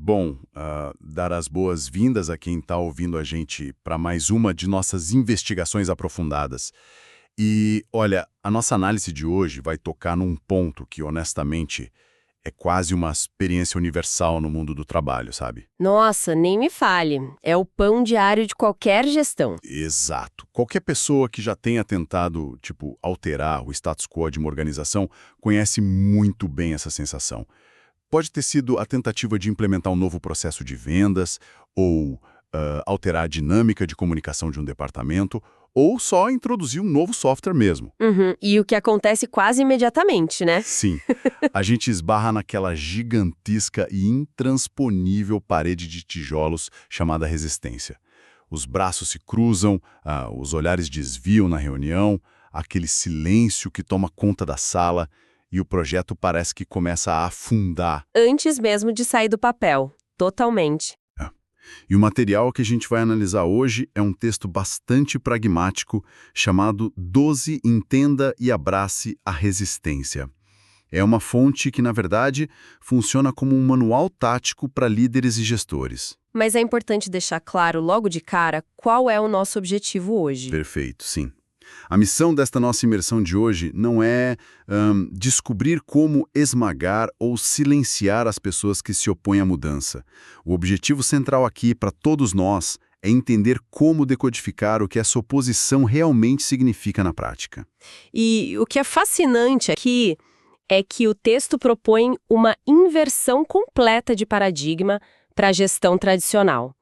Bom, dar as boas-vindas a quem está ouvindo a gente para mais uma de nossas investigações aprofundadas. E, olha, a nossa análise de hoje vai tocar num ponto que, honestamente, é quase uma experiência universal no mundo do trabalho, sabe? Nossa, nem me fale. É o pão diário de qualquer gestão. Exato. Qualquer pessoa que já tenha tentado, alterar o status quo de uma organização conhece muito bem essa sensação. Pode ter sido a tentativa de implementar um novo processo de vendas, ou alterar a dinâmica de comunicação de um departamento, ou só introduzir um novo software mesmo. Uhum. E o que acontece quase imediatamente, né? Sim, a gente esbarra naquela gigantesca e intransponível parede de tijolos chamada resistência. Os braços se cruzam, os olhares desviam na reunião, aquele silêncio que toma conta da sala e o projeto parece que começa a afundar. Antes mesmo de sair do papel. Totalmente. E o material que a gente vai analisar hoje é um texto bastante pragmático chamado 12 Entenda e Abrace a Resistência. É uma fonte que, na verdade, funciona como um manual tático para líderes e gestores. Mas é importante deixar claro logo de cara qual é o nosso objetivo hoje. Perfeito, sim. A missão desta nossa imersão de hoje não é descobrir como esmagar ou silenciar as pessoas que se opõem à mudança. O objetivo central aqui para todos nós é entender como decodificar o que essa oposição realmente significa na prática. E o que é fascinante aqui é que o texto propõe uma inversão completa de paradigma para a gestão tradicional.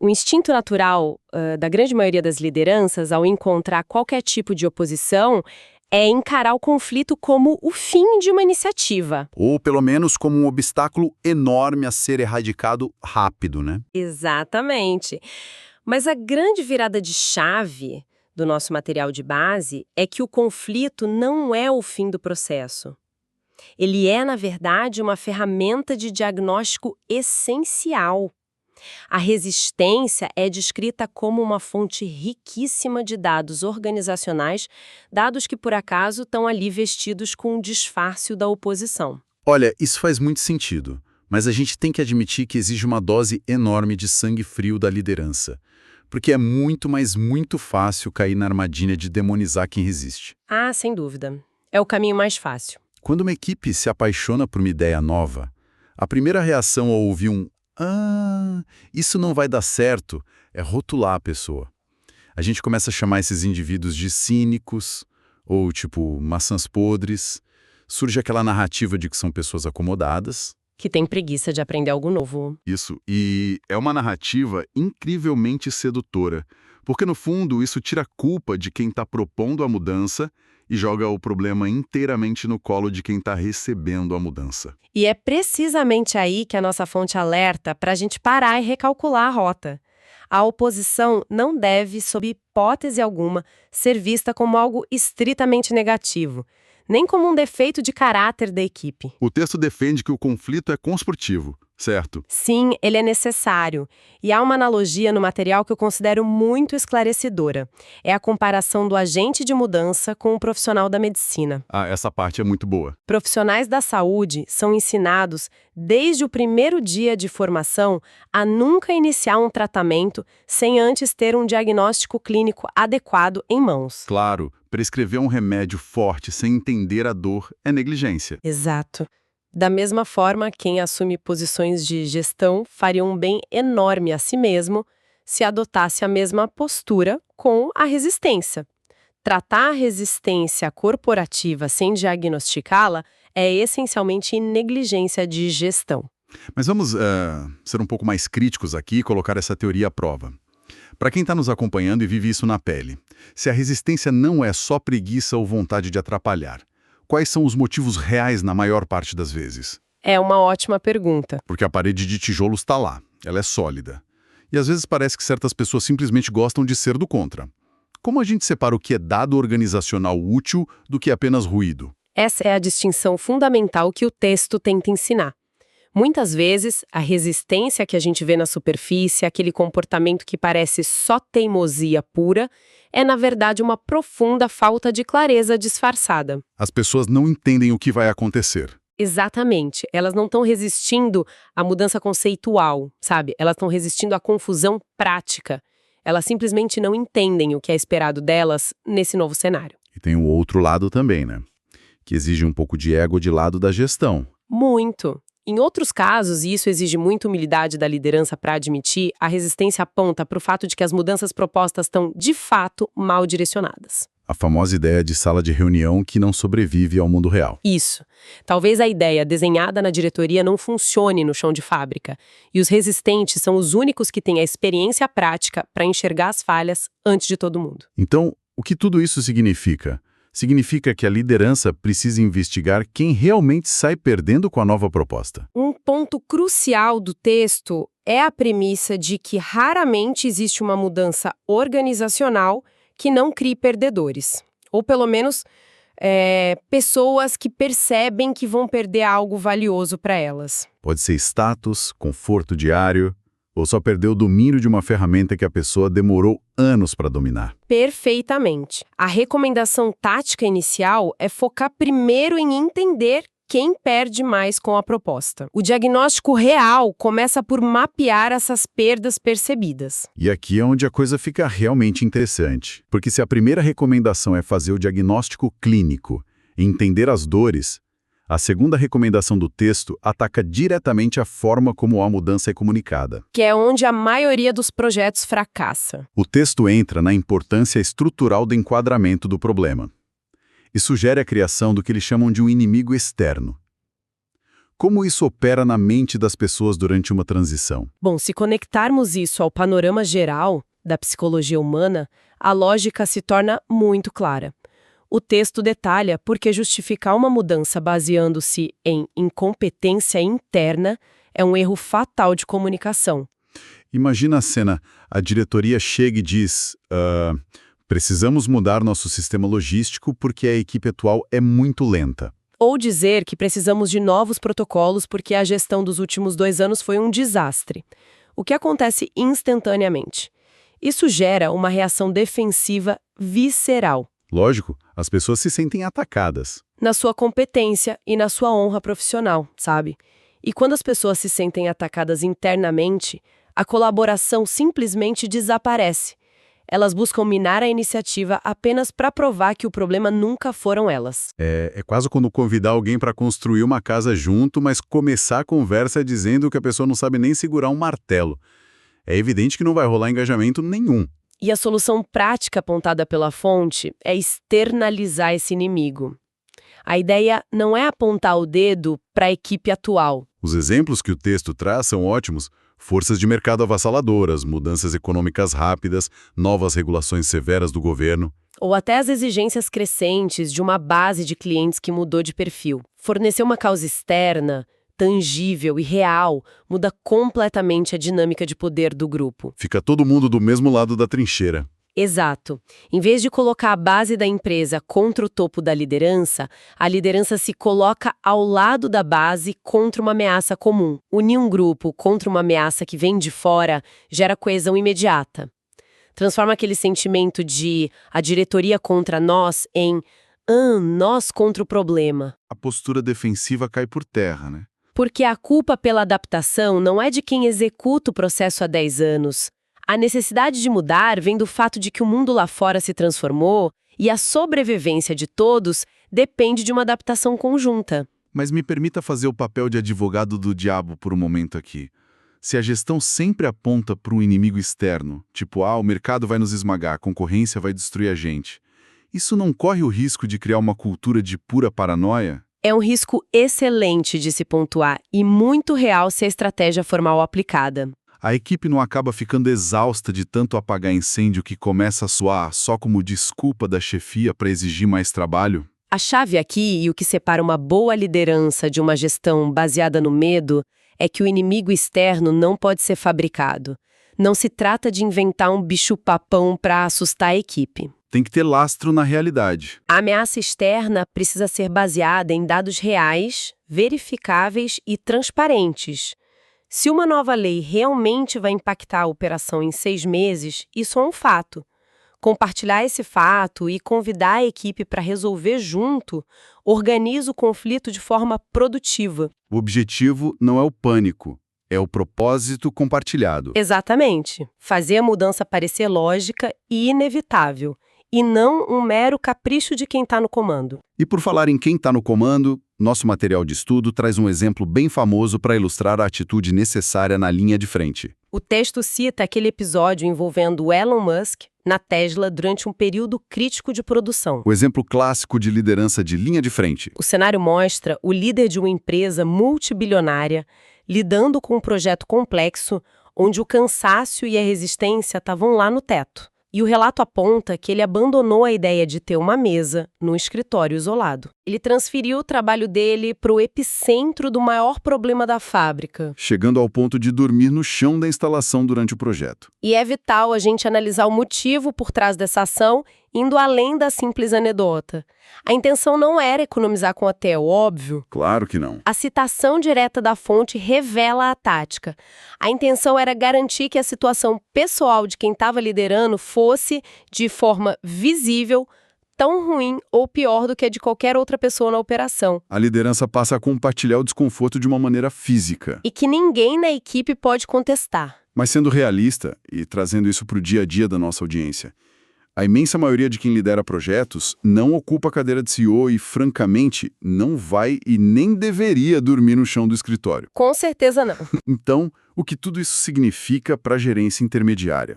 O instinto natural da grande maioria das lideranças, ao encontrar qualquer tipo de oposição, é encarar o conflito como o fim de uma iniciativa. Ou, pelo menos, como um obstáculo enorme a ser erradicado rápido, né? Exatamente. Mas a grande virada de chave do nosso material de base é que o conflito não é o fim do processo. Ele é, na verdade, uma ferramenta de diagnóstico essencial. A resistência é descrita como uma fonte riquíssima de dados organizacionais, dados que, por acaso, estão ali vestidos com um disfarce da oposição. Olha, isso faz muito sentido, mas a gente tem que admitir que exige uma dose enorme de sangue frio da liderança, porque é muito, mas muito fácil cair na armadilha de demonizar quem resiste. Ah, sem dúvida. É o caminho mais fácil. Quando uma equipe se apaixona por uma ideia nova, a primeira reação ao ouvir isso não vai dar certo, é rotular a pessoa. A gente começa a chamar esses indivíduos de cínicos, ou maçãs podres. Surge aquela narrativa de que são pessoas acomodadas. Que tem preguiça de aprender algo novo. Isso, e é uma narrativa incrivelmente sedutora, porque no fundo isso tira a culpa de quem está propondo a mudança e joga o problema inteiramente no colo de quem está recebendo a mudança. E é precisamente aí que a nossa fonte alerta para a gente parar e recalcular a rota. A oposição não deve, sob hipótese alguma, ser vista como algo estritamente negativo, nem como um defeito de caráter da equipe. O texto defende que o conflito é construtivo, certo? Sim, ele é necessário. E há uma analogia no material que eu considero muito esclarecedora. É a comparação do agente de mudança com o profissional da medicina. Ah, essa parte é muito boa. Profissionais da saúde são ensinados, desde o primeiro dia de formação, a nunca iniciar um tratamento sem antes ter um diagnóstico clínico adequado em mãos. Claro, prescrever um remédio forte sem entender a dor é negligência. Exato. Da mesma forma, quem assume posições de gestão faria um bem enorme a si mesmo se adotasse a mesma postura com a resistência. Tratar a resistência corporativa sem diagnosticá-la é essencialmente negligência de gestão. Mas vamos ser um pouco mais críticos aqui e colocar essa teoria à prova. Para quem está nos acompanhando e vive isso na pele, se a resistência não é só preguiça ou vontade de atrapalhar, quais são os motivos reais na maior parte das vezes? É uma ótima pergunta. Porque a parede de tijolos está lá, ela é sólida. E às vezes parece que certas pessoas simplesmente gostam de ser do contra. Como a gente separa o que é dado organizacional útil do que é apenas ruído? Essa é a distinção fundamental que o texto tenta ensinar. Muitas vezes, a resistência que a gente vê na superfície, aquele comportamento que parece só teimosia pura, é na verdade uma profunda falta de clareza disfarçada. As pessoas não entendem o que vai acontecer. Exatamente. Elas não estão resistindo à mudança conceitual, sabe? Elas estão resistindo à confusão prática. Elas simplesmente não entendem o que é esperado delas nesse novo cenário. E tem o outro lado também, né? Que exige um pouco de ego de lado da gestão. Muito. Em outros casos, e isso exige muita humildade da liderança para admitir, a resistência aponta para o fato de que as mudanças propostas estão, de fato, mal direcionadas. A famosa ideia de sala de reunião que não sobrevive ao mundo real. Isso. Talvez a ideia desenhada na diretoria não funcione no chão de fábrica, e os resistentes são os únicos que têm a experiência prática para enxergar as falhas antes de todo mundo. Então, o que tudo isso significa? Significa que a liderança precisa investigar quem realmente sai perdendo com a nova proposta. Um ponto crucial do texto é a premissa de que raramente existe uma mudança organizacional que não crie perdedores. Ou pelo menos pessoas que percebem que vão perder algo valioso para elas. Pode ser status, conforto diário, ou só perder o domínio de uma ferramenta que a pessoa demorou anos para dominar. Perfeitamente. A recomendação tática inicial é focar primeiro em entender quem perde mais com a proposta. O diagnóstico real começa por mapear essas perdas percebidas. E aqui é onde a coisa fica realmente interessante. Porque se a primeira recomendação é fazer o diagnóstico clínico e entender as dores, a segunda recomendação do texto ataca diretamente a forma como a mudança é comunicada. Que é onde a maioria dos projetos fracassa. O texto entra na importância estrutural do enquadramento do problema e sugere a criação do que eles chamam de um inimigo externo. Como isso opera na mente das pessoas durante uma transição? Bom, se conectarmos isso ao panorama geral da psicologia humana, a lógica se torna muito clara. O texto detalha por que justificar uma mudança baseando-se em incompetência interna é um erro fatal de comunicação. Imagina a cena, a diretoria chega e diz, precisamos mudar nosso sistema logístico porque a equipe atual é muito lenta. Ou dizer que precisamos de novos protocolos porque a gestão dos últimos 2 anos foi um desastre. O que acontece instantaneamente? Isso gera uma reação defensiva visceral. Lógico, as pessoas se sentem atacadas. Na sua competência e na sua honra profissional, sabe? E quando as pessoas se sentem atacadas internamente, a colaboração simplesmente desaparece. Elas buscam minar a iniciativa apenas para provar que o problema nunca foram elas. É quase como convidar alguém para construir uma casa junto, mas começar a conversa dizendo que a pessoa não sabe nem segurar um martelo. É evidente que não vai rolar engajamento nenhum. E a solução prática apontada pela fonte é externalizar esse inimigo. A ideia não é apontar o dedo para a equipe atual. Os exemplos que o texto traz são ótimos. Forças de mercado avassaladoras, mudanças econômicas rápidas, novas regulações severas do governo. Ou até as exigências crescentes de uma base de clientes que mudou de perfil. Fornecer uma causa externa, tangível e real, muda completamente a dinâmica de poder do grupo. Fica todo mundo do mesmo lado da trincheira. Exato. Em vez de colocar a base da empresa contra o topo da liderança, a liderança se coloca ao lado da base contra uma ameaça comum. Unir um grupo contra uma ameaça que vem de fora gera coesão imediata. Transforma aquele sentimento de a diretoria contra nós em nós contra o problema. A postura defensiva cai por terra, né? Porque a culpa pela adaptação não é de quem executa o processo há 10 anos. A necessidade de mudar vem do fato de que o mundo lá fora se transformou e a sobrevivência de todos depende de uma adaptação conjunta. Mas me permita fazer o papel de advogado do diabo por um momento aqui. Se a gestão sempre aponta para um inimigo externo, tipo, o mercado vai nos esmagar, a concorrência vai destruir a gente, isso não corre o risco de criar uma cultura de pura paranoia? É um risco excelente de se pontuar e muito real se a estratégia for mal aplicada. A equipe não acaba ficando exausta de tanto apagar incêndio que começa a soar só como desculpa da chefia para exigir mais trabalho? A chave aqui, e o que separa uma boa liderança de uma gestão baseada no medo, é que o inimigo externo não pode ser fabricado. Não se trata de inventar um bicho-papão para assustar a equipe. Tem que ter lastro na realidade. A ameaça externa precisa ser baseada em dados reais, verificáveis e transparentes. Se uma nova lei realmente vai impactar a operação em 6 meses, isso é um fato. Compartilhar esse fato e convidar a equipe para resolver junto organiza o conflito de forma produtiva. O objetivo não é o pânico, é o propósito compartilhado. Exatamente. Fazer a mudança parecer lógica e inevitável, e não um mero capricho de quem está no comando. E por falar em quem está no comando, nosso material de estudo traz um exemplo bem famoso para ilustrar a atitude necessária na linha de frente. O texto cita aquele episódio envolvendo o Elon Musk na Tesla durante um período crítico de produção. O exemplo clássico de liderança de linha de frente. O cenário mostra o líder de uma empresa multibilionária lidando com um projeto complexo onde o cansaço e a resistência estavam lá no teto. E o relato aponta que ele abandonou a ideia de ter uma mesa num escritório isolado. Ele transferiu o trabalho dele para o epicentro do maior problema da fábrica. Chegando ao ponto de dormir no chão da instalação durante o projeto. E é vital a gente analisar o motivo por trás dessa ação, indo além da simples anedota. A intenção não era economizar com hotel, óbvio. Claro que não. A citação direta da fonte revela a tática. A intenção era garantir que a situação pessoal de quem estava liderando fosse, de forma visível, tão ruim ou pior do que a de qualquer outra pessoa na operação. A liderança passa a compartilhar o desconforto de uma maneira física. E que ninguém na equipe pode contestar. Mas sendo realista e trazendo isso para o dia a dia da nossa audiência, a imensa maioria de quem lidera projetos não ocupa a cadeira de CEO e, francamente, não vai e nem deveria dormir no chão do escritório. Com certeza não. Então, o que tudo isso significa para a gerência intermediária?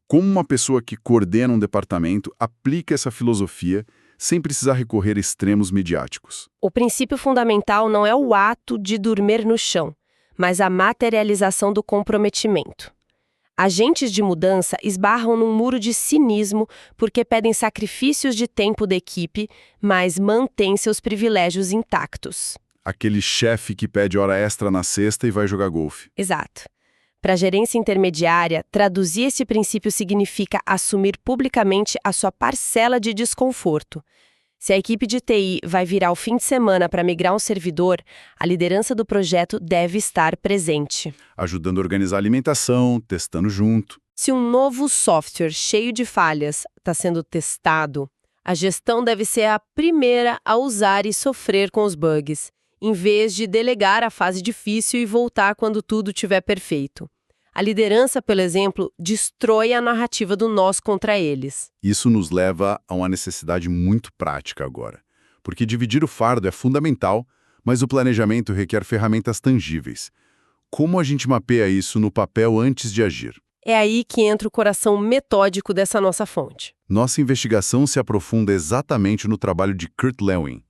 Como uma pessoa que coordena um departamento aplica essa filosofia sem precisar recorrer a extremos midiáticos? O princípio fundamental não é o ato de dormir no chão, mas a materialização do comprometimento. Agentes de mudança esbarram num muro de cinismo porque pedem sacrifícios de tempo da equipe, mas mantêm seus privilégios intactos. Aquele chefe que pede hora extra na sexta e vai jogar golfe. Exato. Para a gerência intermediária, traduzir esse princípio significa assumir publicamente a sua parcela de desconforto. Se a equipe de TI vai virar o fim de semana para migrar um servidor, a liderança do projeto deve estar presente. Ajudando a organizar a alimentação, testando junto. Se um novo software cheio de falhas está sendo testado, a gestão deve ser a primeira a usar e sofrer com os bugs, em vez de delegar a fase difícil e voltar quando tudo estiver perfeito. A liderança, pelo exemplo, destrói a narrativa do nós contra eles. Isso nos leva a uma necessidade muito prática agora. Porque dividir o fardo é fundamental, mas o planejamento requer ferramentas tangíveis. Como a gente mapeia isso no papel antes de agir? É aí que entra o coração metódico dessa nossa fonte. Nossa investigação se aprofunda exatamente no trabalho de Kurt Lewin.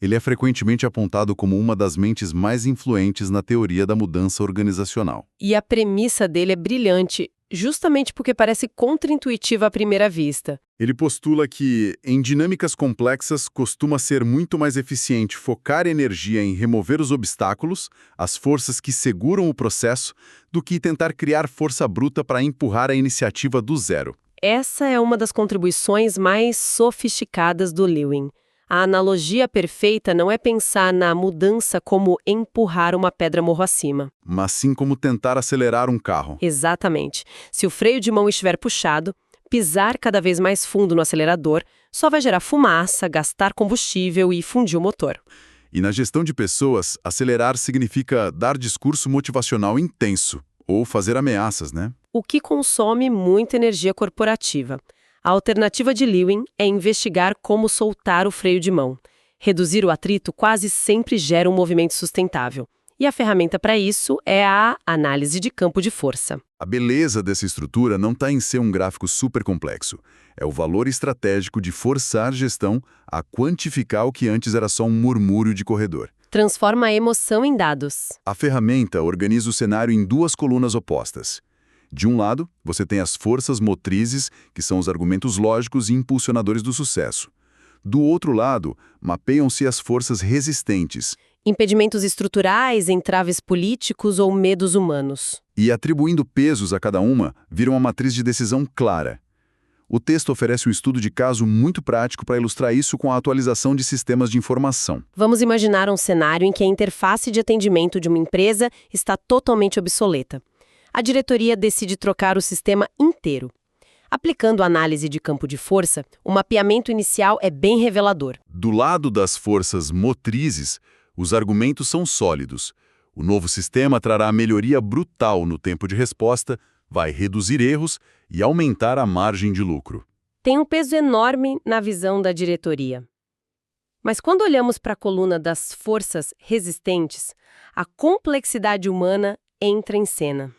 Ele é frequentemente apontado como uma das mentes mais influentes na teoria da mudança organizacional. E a premissa dele é brilhante, justamente porque parece contraintuitiva à primeira vista. Ele postula que, em dinâmicas complexas, costuma ser muito mais eficiente focar energia em remover os obstáculos, as forças que seguram o processo, do que tentar criar força bruta para empurrar a iniciativa do zero. Essa é uma das contribuições mais sofisticadas do Lewin. A analogia perfeita não é pensar na mudança como empurrar uma pedra morro acima. Mas sim como tentar acelerar um carro. Exatamente. Se o freio de mão estiver puxado, pisar cada vez mais fundo no acelerador só vai gerar fumaça, gastar combustível e fundir o motor. E na gestão de pessoas, acelerar significa dar discurso motivacional intenso, ou fazer ameaças, né? O que consome muita energia corporativa. A alternativa de Lewin é investigar como soltar o freio de mão. Reduzir o atrito quase sempre gera um movimento sustentável. E a ferramenta para isso é a análise de campo de força. A beleza dessa estrutura não está em ser um gráfico super complexo. É o valor estratégico de forçar a gestão a quantificar o que antes era só um murmúrio de corredor. Transforma a emoção em dados. A ferramenta organiza o cenário em duas colunas opostas. De um lado, você tem as forças motrizes, que são os argumentos lógicos e impulsionadores do sucesso. Do outro lado, mapeiam-se as forças resistentes. Impedimentos estruturais, entraves políticos ou medos humanos. E atribuindo pesos a cada uma, vira uma matriz de decisão clara. O texto oferece um estudo de caso muito prático para ilustrar isso com a atualização de sistemas de informação. Vamos imaginar um cenário em que a interface de atendimento de uma empresa está totalmente obsoleta. A diretoria decide trocar o sistema inteiro. Aplicando análise de campo de força, o mapeamento inicial é bem revelador. Do lado das forças motrizes, os argumentos são sólidos. O novo sistema trará melhoria brutal no tempo de resposta, vai reduzir erros e aumentar a margem de lucro. Tem um peso enorme na visão da diretoria. Mas quando olhamos para a coluna das forças resistentes, a complexidade humana entra em cena.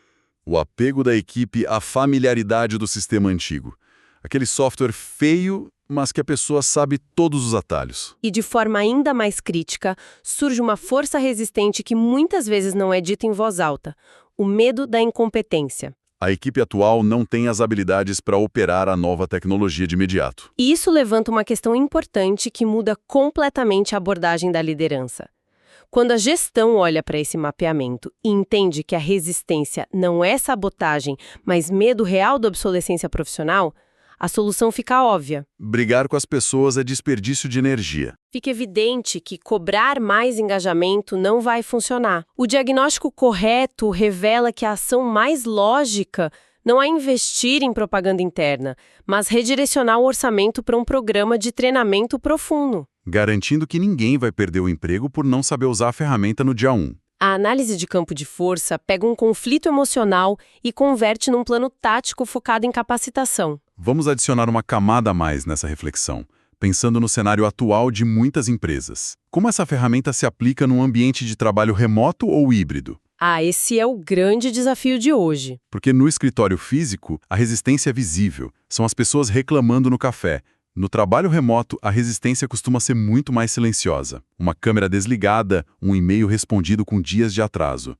O apego da equipe à familiaridade do sistema antigo. Aquele software feio, mas que a pessoa sabe todos os atalhos. E de forma ainda mais crítica, surge uma força resistente que muitas vezes não é dita em voz alta: o medo da incompetência. A equipe atual não tem as habilidades para operar a nova tecnologia de imediato. E isso levanta uma questão importante que muda completamente a abordagem da liderança. Quando a gestão olha para esse mapeamento e entende que a resistência não é sabotagem, mas medo real da obsolescência profissional, a solução fica óbvia. Brigar com as pessoas é desperdício de energia. Fica evidente que cobrar mais engajamento não vai funcionar. O diagnóstico correto revela que a ação mais lógica não é investir em propaganda interna, mas redirecionar o orçamento para um programa de treinamento profundo, Garantindo que ninguém vai perder o emprego por não saber usar a ferramenta no dia 1. A análise de campo de força pega um conflito emocional e converte num plano tático focado em capacitação. Vamos adicionar uma camada a mais nessa reflexão, pensando no cenário atual de muitas empresas. Como essa ferramenta se aplica num ambiente de trabalho remoto ou híbrido? Esse é o grande desafio de hoje. Porque no escritório físico, a resistência é visível. São as pessoas reclamando no café. No trabalho remoto, a resistência costuma ser muito mais silenciosa. Uma câmera desligada, um e-mail respondido com dias de atraso.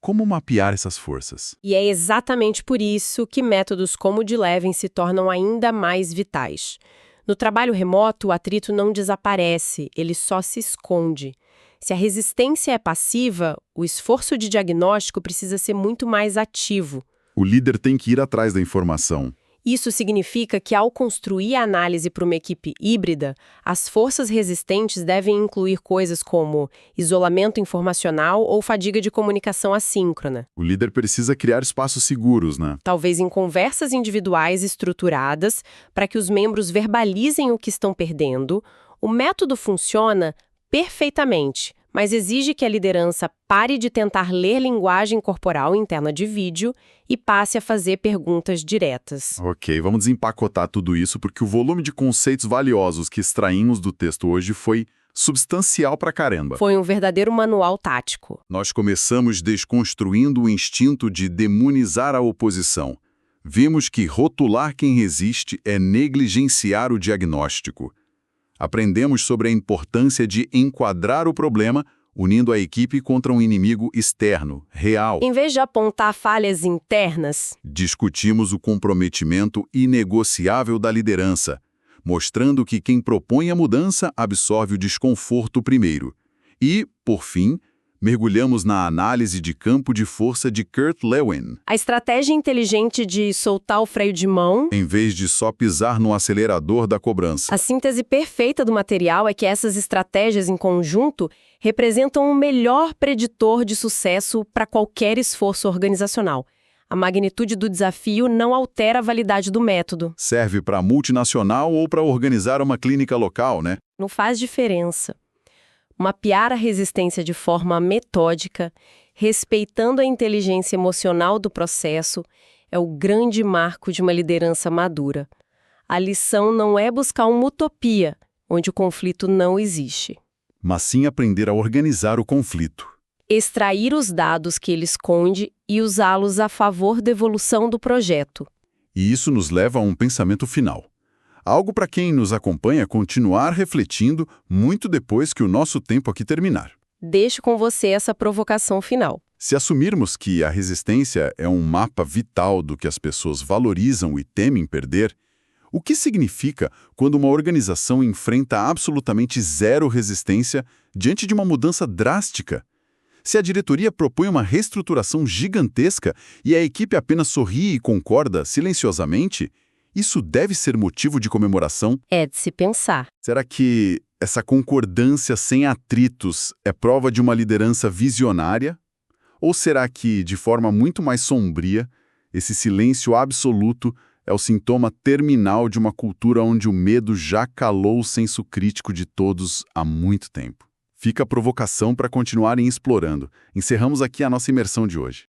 Como mapear essas forças? E é exatamente por isso que métodos como o de Levin se tornam ainda mais vitais. No trabalho remoto, o atrito não desaparece, ele só se esconde. Se a resistência é passiva, o esforço de diagnóstico precisa ser muito mais ativo. O líder tem que ir atrás da informação. Isso significa que, ao construir a análise para uma equipe híbrida, as forças resistentes devem incluir coisas como isolamento informacional ou fadiga de comunicação assíncrona. O líder precisa criar espaços seguros, né? Talvez em conversas individuais estruturadas, para que os membros verbalizem o que estão perdendo. O método funciona perfeitamente, mas exige que a liderança pare de tentar ler linguagem corporal interna de vídeo e passe a fazer perguntas diretas. Ok, vamos desempacotar tudo isso porque o volume de conceitos valiosos que extraímos do texto hoje foi substancial pra caramba. Foi um verdadeiro manual tático. Nós começamos desconstruindo o instinto de demonizar a oposição. Vimos que rotular quem resiste é negligenciar o diagnóstico. Aprendemos sobre a importância de enquadrar o problema, unindo a equipe contra um inimigo externo, real. Em vez de apontar falhas internas, Discutimos o comprometimento inegociável da liderança, mostrando que quem propõe a mudança absorve o desconforto primeiro. E, por fim, mergulhamos na análise de campo de força de Kurt Lewin, a estratégia inteligente de soltar o freio de mão. em vez de só pisar no acelerador da cobrança. A síntese perfeita do material é que essas estratégias em conjunto representam o melhor preditor de sucesso para qualquer esforço organizacional. A magnitude do desafio não altera a validade do método. Serve para multinacional ou para organizar uma clínica local, né? Não faz diferença. Mapear a resistência de forma metódica, respeitando a inteligência emocional do processo, é o grande marco de uma liderança madura. A lição não é buscar uma utopia, onde o conflito não existe. Mas sim aprender a organizar o conflito. Extrair os dados que ele esconde e usá-los a favor da evolução do projeto. E isso nos leva a um pensamento final. Algo para quem nos acompanha continuar refletindo muito depois que o nosso tempo aqui terminar. Deixo com você essa provocação final. Se assumirmos que a resistência é um mapa vital do que as pessoas valorizam e temem perder, o que significa quando uma organização enfrenta absolutamente zero resistência diante de uma mudança drástica? Se a diretoria propõe uma reestruturação gigantesca e a equipe apenas sorri e concorda silenciosamente, isso deve ser motivo de comemoração? É de se pensar. Será que essa concordância sem atritos é prova de uma liderança visionária? Ou será que, de forma muito mais sombria, esse silêncio absoluto É o sintoma terminal de uma cultura onde o medo já calou o senso crítico de todos há muito tempo. Fica a provocação para continuarem explorando. Encerramos aqui a nossa imersão de hoje.